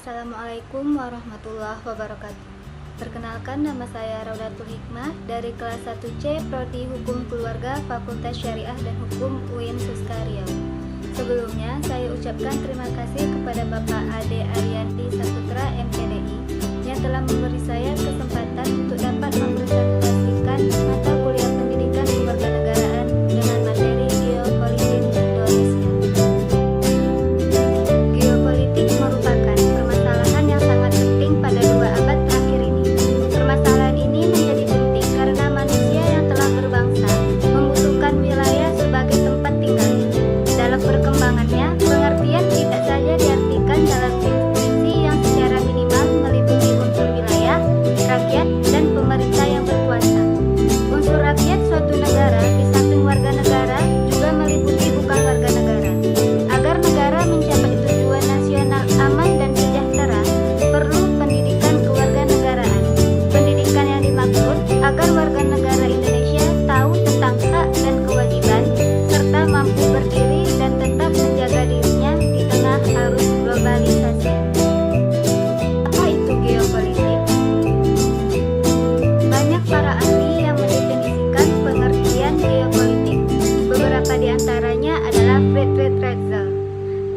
Assalamualaikum warahmatullahi wabarakatuh. Perkenalkan, nama saya Raudatul Hikmah dari kelas 1C Prodi Hukum Keluarga Fakultas Syariah dan Hukum UIN Suska Riau. Sebelumnya, saya ucapkan terima kasih kepada Bapak Ade Arianti Saputra MPDI yang telah memberi saya kesempatan untuk dapat mempresentasikan mata kuliah pendidikan kewarganegaraan dengan materi Geopolitik Indonesia. Geopolitik merupakan permasalahan yang sangat penting pada 2 abad terakhir ini. Permasalahan ini menjadi penting karena manusia yang telah berbangsa membutuhkan wilayah sebagai tempat tinggalnya. Dalam perkembangannya, pengertian tidak saja diartikan dalam definisi yang secara minimal meliputi unsur wilayah, rakyat, dan pemerintah yang berkuasa. Unsur rakyat suatu negara di samping warga negara juga meliputi bukan warga negara. Agar negara mencapai tujuan nasional aman dan sejahtera, perlu pendidikan kewarganegaraan. Pendidikan yang dimaksud agar warga negara Indonesia tahu tentang hak dan kewajiban, serta mampu berdiri dan tetap menjaga dirinya di tengah arus globalisasi. Apa itu geopolitik? Banyak para ahli yang mendefinisikan pengertian geopolitik. Beberapa di antaranya adalah Friedrich Ratzel.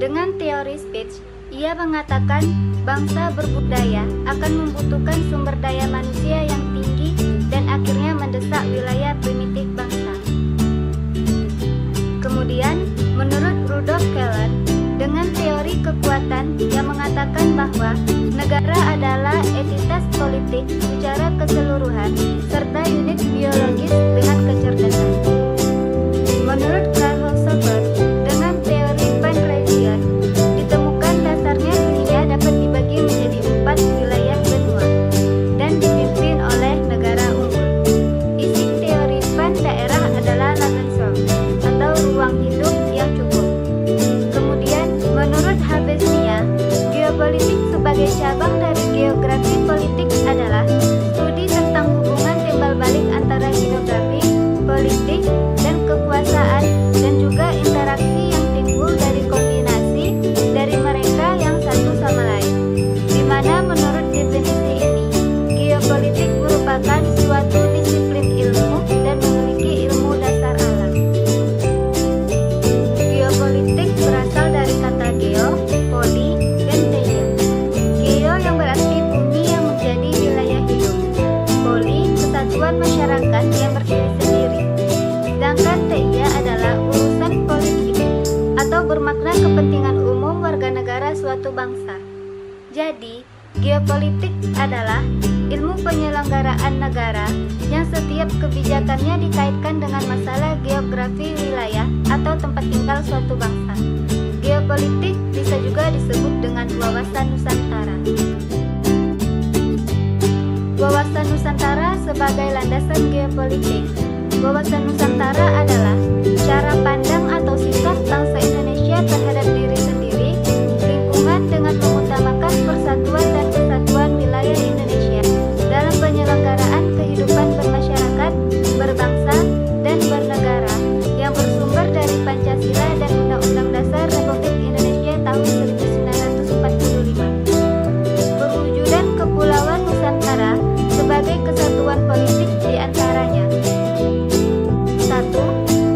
Dengan teori speech, ia mengatakan bangsa berbudaya akan membutuhkan sumber daya manusia yang tinggi dan akhirnya mendesak wilayah primitif bangsa. Kemudian, menurut Rudolf Kellen, dengan teori kekuatan yang mengatakan bahwa negara adalah entitas politik secara keseluruhan serta unit biologis dengan kecerdasan. Menurut Karl Hossler, dengan teori Pan-Region, ditemukan dasarnya dunia dapat dibagi menjadi 4 wilayah benua dan dipimpin oleh negara unggul. Isi teori Pan daerah adalah Lebensraum atau ruang hidup yang cukup. Kemudian, menurut Habesnia, geopolitik sebagai cabang dari geografi politik adalah studi tentang hubungan timbal balik antara geografi, politik, dan kekuasaan, dan juga interaksi yang timbul dari kombinasi dari mereka yang satu sama lain. Di mana menurut definisi ini, geopolitik merupakan suatu disiplin ilmu dan memiliki ilmu dasar alam. Geopolitik berasal dari kata geo, poli, dan teia. Geo yang berarti bumi yang menjadi wilayah hidup. Poli, kesatuan masyarakat yang berdiri sendiri. Sedangkan teia adalah urusan politik atau bermakna kepentingan umum warga negara suatu bangsa. Jadi, geopolitik adalah ilmu penyelenggaraan negara yang setiap kebijakannya dikaitkan dengan masalah geografi wilayah atau tempat tinggal suatu bangsa. Geopolitik bisa juga disebut dengan wawasan Nusantara. Wawasan Nusantara sebagai landasan geopolitik. Wawasan Nusantara adalah cara pandang atau sikap bangsa Indonesia terhadap diri sendiri, lingkungan dengan mengutamakan persatuan dan kesatuan wilayah Indonesia dalam penyelenggaraan kehidupan bermasyarakat, berbangsa, dan bernegara yang bersumber dari Pancasila dan Undang-Undang Dasar Republik Indonesia tahun 1945. Perwujudan Kepulauan Nusantara sebagai kesatuan politik di antaranya: 1.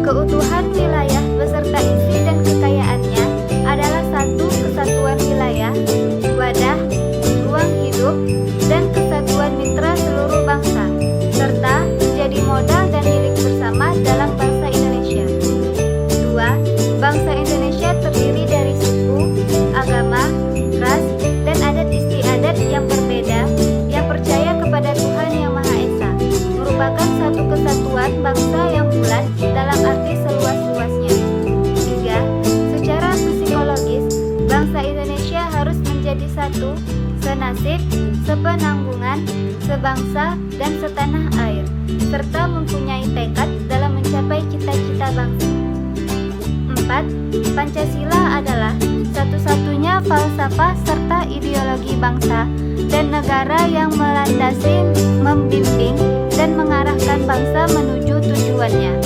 Keutuhan wilayah beserta isi dan kekayaannya adalah satu kesatuan wilayah, wadah, ruang hidup, dan kesatuan mitra seluruh bangsa, serta menjadi modal dan milik bersama dalam bangsa Indonesia. 2. Bangsa Indonesia terdiri dari suku, agama, ras, dan adat istiadat yang berbeda yang percaya kepada Tuhan Yang Maha Esa, merupakan satu kesatuan bangsa yang bulat dalam arti seluas-luasnya. 3. Secara psikologis, bangsa Indonesia harus menjadi satu, senasib, sepenanggungan, sebangsa, dan setanah air, serta mempunyai tekad dalam mencapai cita-cita bangsa. 4. Pancasila adalah satu-satunya falsafah serta ideologi bangsa dan negara yang melandasi, membimbing, dan mengarahkan bangsa menuju tujuannya.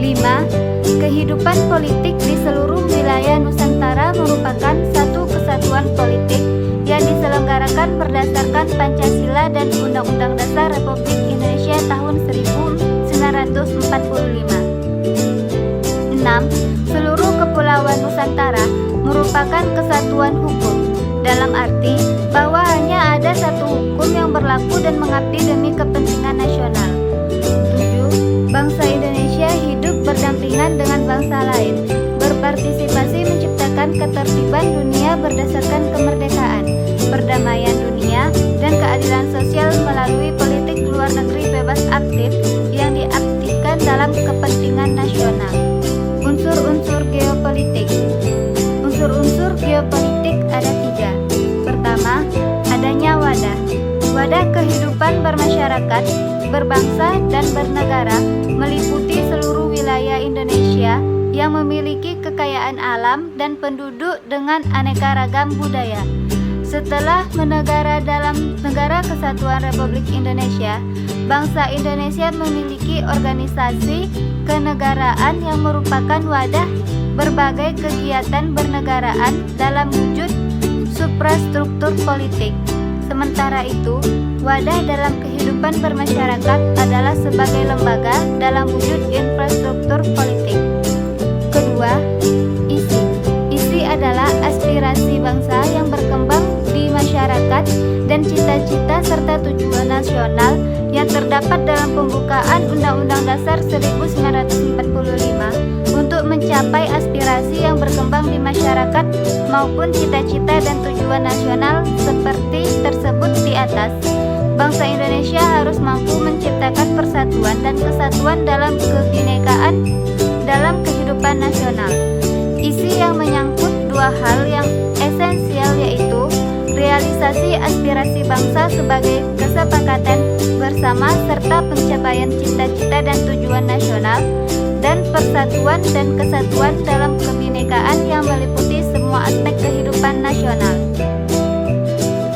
5. Kehidupan politik di seluruh wilayah Nusantara merupakan satu kesatuan politik yang diselenggarakan ditegakkan berdasarkan Pancasila dan Undang-Undang Dasar Republik Indonesia tahun 1945. 6. Seluruh Kepulauan Nusantara merupakan kesatuan hukum, dalam arti bahwa hanya ada satu hukum yang berlaku dan mengabdi demi kepentingan nasional. 7. Bangsa Indonesia hidup berdampingan dengan bangsa lain, berpartisipasi menciptakan ketertiban dunia berdasarkan kemerdekaan, perdamaian dunia, dan keadilan sosial melalui politik luar negeri bebas aktif yang diartikan dalam kepentingan nasional. Unsur-unsur geopolitik. Unsur-unsur geopolitik ada 3. Pertama, adanya wadah. Wadah kehidupan bermasyarakat, berbangsa, dan bernegara meliputi seluruh wilayah Indonesia yang memiliki kekayaan alam dan penduduk dengan aneka ragam budaya. Setelah menegara dalam Negara Kesatuan Republik Indonesia, bangsa Indonesia memiliki organisasi kenegaraan yang merupakan wadah berbagai kegiatan bernegaraan dalam wujud suprastruktur politik. Sementara itu, wadah dalam kehidupan bermasyarakat adalah sebagai lembaga dalam wujud infrastruktur politik. Kedua, isi. Isi adalah aspirasi bangsa yang berkembang di masyarakat dan cita-cita serta tujuan nasional yang terdapat dalam pembukaan Undang-Undang Dasar 1945 untuk mencapai aspirasi yang berkembang di masyarakat maupun cita-cita dan tujuan nasional seperti tersebut di atas. Bangsa Indonesia harus mampu menciptakan persatuan dan kesatuan dalam kebinekaan dalam kehidupan nasional. Isi yang menyangkut dua hal yang esensial, yaitu realisasi aspirasi bangsa sebagai kesepakatan bersama serta pencapaian cita-cita dan tujuan nasional, dan persatuan dan kesatuan dalam kebinekaan yang meliputi semua aspek kehidupan nasional.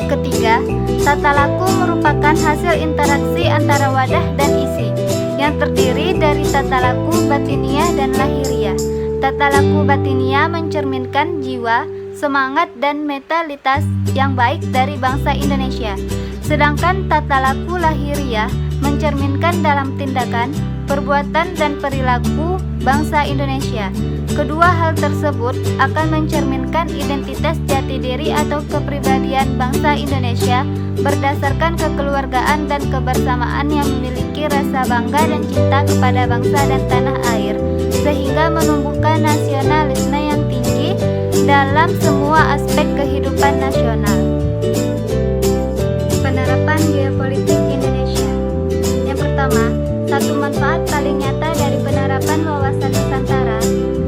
Ketiga, tata laku merupakan hasil interaksi antara wadah dan isi yang terdiri dari tata laku batiniah dan lahiriah. Tata laku batiniah mencerminkan jiwa, semangat, dan mentalitas yang baik dari bangsa Indonesia. Sedangkan tata laku lahiriah mencerminkan dalam tindakan, perbuatan, dan perilaku bangsa Indonesia. Kedua hal tersebut akan mencerminkan identitas jati diri atau kepribadian bangsa Indonesia berdasarkan kekeluargaan dan kebersamaan yang memiliki rasa bangga dan cinta kepada bangsa dan tanah air, sehingga menumbuhkan nasionalisme yang tinggi dalam semua aspek kehidupan nasional. Penerapan geopolitik Indonesia. Yang pertama, satu manfaat paling nyata dari penerapan wawasan Nusantara,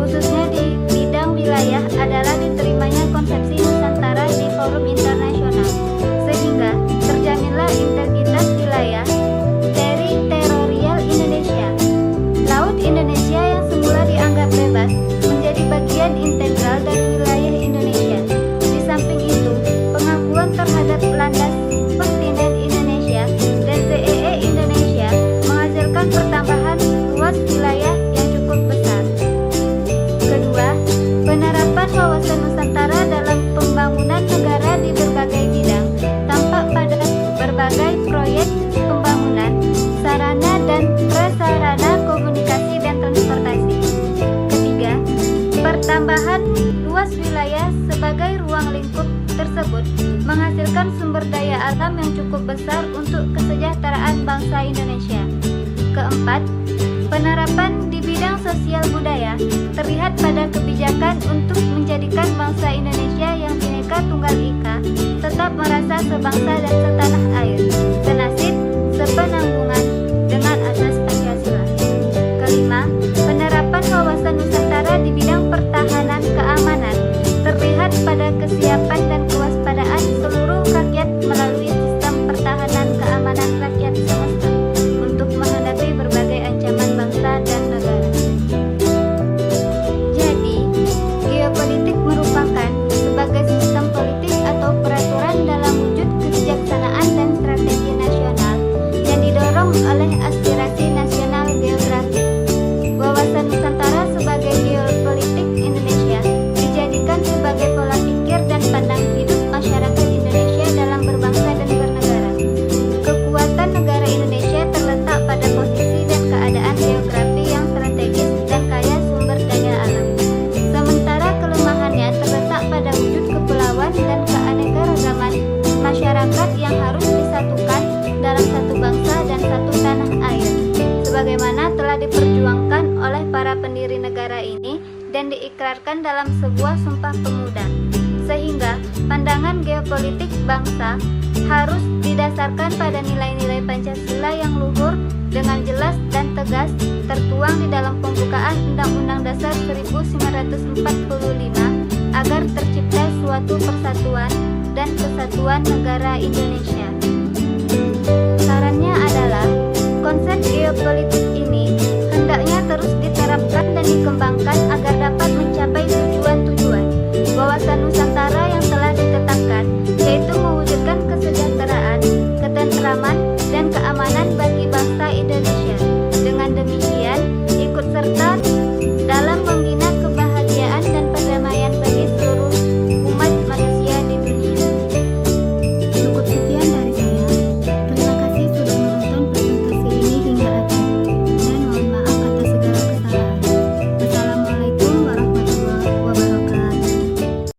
khususnya di bidang wilayah, adalah diterimanya konsepsi Nusantara di forum internasional, sehingga terjaminlah integritas wilayah teritorial Indonesia. Laut Indonesia yang semula dianggap bebas menjadi bagian integral dari wilayah Indonesia. Di samping itu, pengakuan terhadap landas kontinen Indonesia dan ZEE Indonesia menghasilkan pertambahan luas wilayah yang cukup besar. Kedua, penerapan wawasan Nusantara dalam pembangunan negara di berbagai bidang tampak pada berbagai proyek pembangunan, sarana dan prasarana komunikasi dan transportasi. Ketiga, pertambahan luas wilayah sebagai ruang lingkup tersebut menghasilkan sumber daya alam yang cukup besar untuk kesejahteraan bangsa Indonesia. Keempat, penerapan di bidang sosial budaya terlihat pada kebijakan untuk menjadikan bangsa Indonesia yang Bhinneka Tunggal Ika tetap merasa sebangsa dan setanah air, senasib, sepenanggungan dengan asas Pancasila. Kelima, penerapan wawasan Nusantara di bidang pertahanan keamanan terlihat pada kesiapan dan kewaspadaan seluruh rakyat melalui sistem pertahanan keamanan rakyat semesta untuk menghadapi berbagai ancaman bangsa dan negara. Jadi, geopolitik merupakan sebagai sistem politik atau peraturan dalam wujud kebijaksanaan mempersatukan dalam satu bangsa dan satu tanah air, sebagaimana telah diperjuangkan oleh para pendiri negara ini dan diikrarkan dalam sebuah sumpah pemuda. Sehingga pandangan geopolitik bangsa harus didasarkan pada nilai-nilai Pancasila yang luhur dengan jelas dan tegas tertuang di dalam pembukaan Undang-Undang Dasar 1945 agar tercipta suatu persatuan dan kesatuan negara Indonesia. Sarannya adalah konsep geopolitik ini hendaknya terus diterapkan dan dikembangkan